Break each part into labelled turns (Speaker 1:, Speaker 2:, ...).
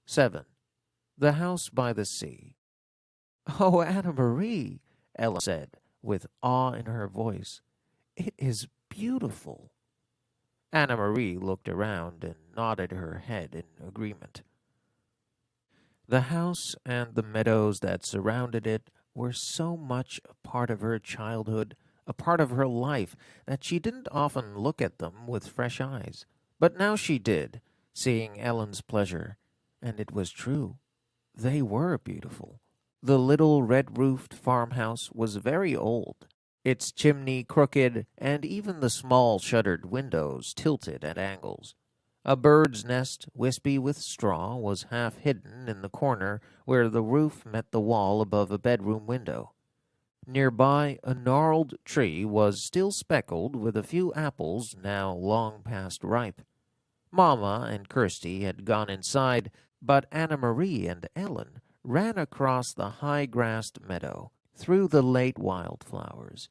Speaker 1: 7. The House by the Sea. "Oh, Annemarie," Ellen said, with awe in her voice. "It is beautiful." Annemarie looked around and nodded her head in agreement. The house and the meadows that surrounded it were so much a part of her childhood, a part of her life, that she didn't often look at them with fresh eyes. But now she did, seeing Ellen's pleasure, and it was true. They were beautiful. The little red-roofed farmhouse was very old, its chimney crooked, and even the small shuttered windows tilted at angles. A bird's nest, wispy with straw, was half hidden in the corner where the roof met the wall above a bedroom window. Nearby, a gnarled tree was still speckled with a few apples now long past ripe. Mamma and Kirsty had gone inside, but Annemarie and Ellen ran across the high-grassed meadow, through the late wildflowers.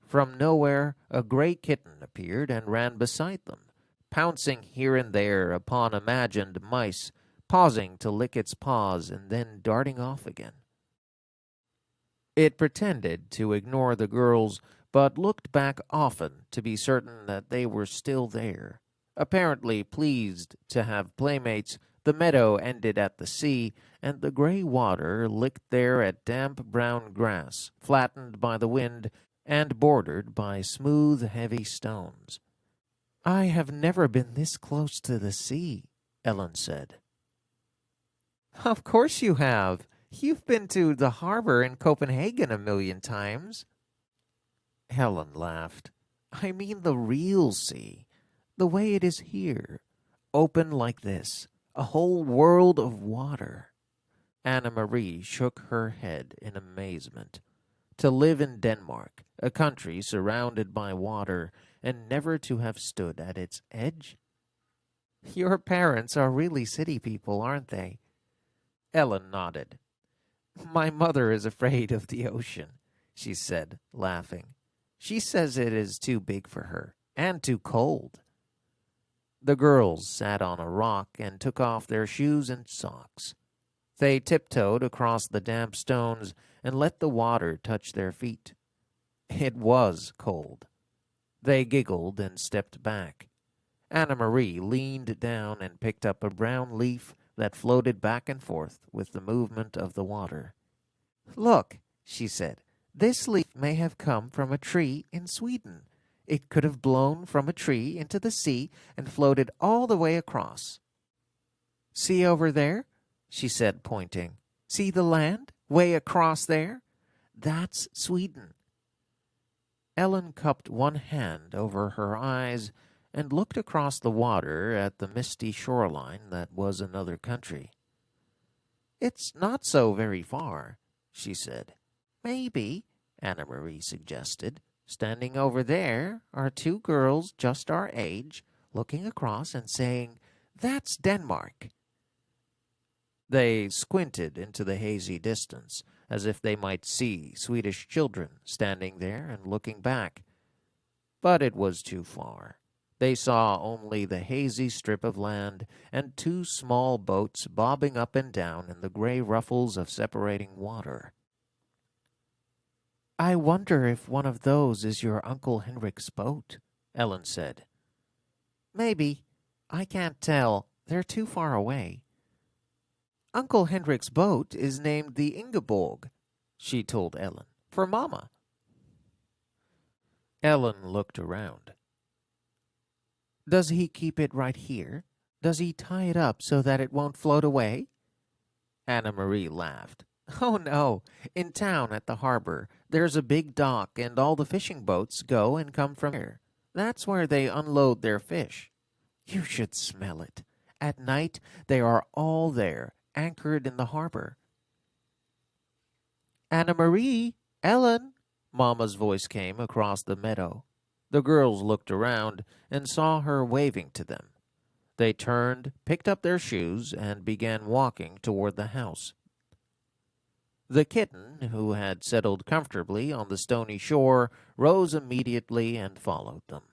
Speaker 1: From nowhere, a gray kitten appeared and ran beside them, pouncing here and there upon imagined mice, pausing to lick its paws and then darting off again. It pretended to ignore the girls, but looked back often to be certain that they were still there. Apparently pleased to have playmates, the meadow ended at the sea, and the gray water licked there at damp brown grass, flattened by the wind and bordered by smooth, heavy stones. "I have never been this close to the sea," Ellen said. "Of course you have. You've been to the harbor in Copenhagen 1,000,000 times." Helen laughed. "I mean the real sea, the way it is here, open like this, a whole world of water." Annemarie shook her head in amazement. To live in Denmark, a country surrounded by water, and never to have stood at its edge? "Your parents are really city people, aren't they?" Ellen nodded. "My mother is afraid of the ocean," she said, laughing. "She says it is too big for her, and too cold." The girls sat on a rock and took off their shoes and socks. They tiptoed across the damp stones and let the water touch their feet. It was cold. They giggled and stepped back. Annemarie leaned down and picked up a brown leaf that floated back and forth with the movement of the water. "Look," she said, "this leaf may have come from a tree in Sweden. It could have blown from a tree into the sea and floated all the way across. See over there?" she said, pointing. "See the land, way across there? That's Sweden." Ellen cupped one hand over her eyes and looked across the water at the misty shoreline that was another country. "It's not so very far," she said. "Maybe," Annemarie suggested. "Standing over there are two girls just our age, looking across and saying, 'That's Denmark.'" They squinted into the hazy distance, as if they might see Swedish children standing there and looking back. But it was too far. They saw only the hazy strip of land and two small boats bobbing up and down in the gray ruffles of separating water. "I wonder if one of those is your Uncle Henrik's boat," Ellen said. "Maybe. I can't tell. They're too far away." "Uncle Henrik's boat is named the Ingeborg," she told Ellen, "for Mama." Ellen looked around. "Does he keep it right here? Does he tie it up so that it won't float away?" Annemarie laughed. "Oh, no. In town at the harbor, there's a big dock, and all the fishing boats go and come from here. That's where they unload their fish. You should smell it. At night, they are all there, anchored in the harbor." "Annemarie! Ellen!" Mama's voice came across the meadow. The girls looked around and saw her waving to them. They turned, picked up their shoes, and began walking toward the house. The kitten, who had settled comfortably on the stony shore, rose immediately and followed them.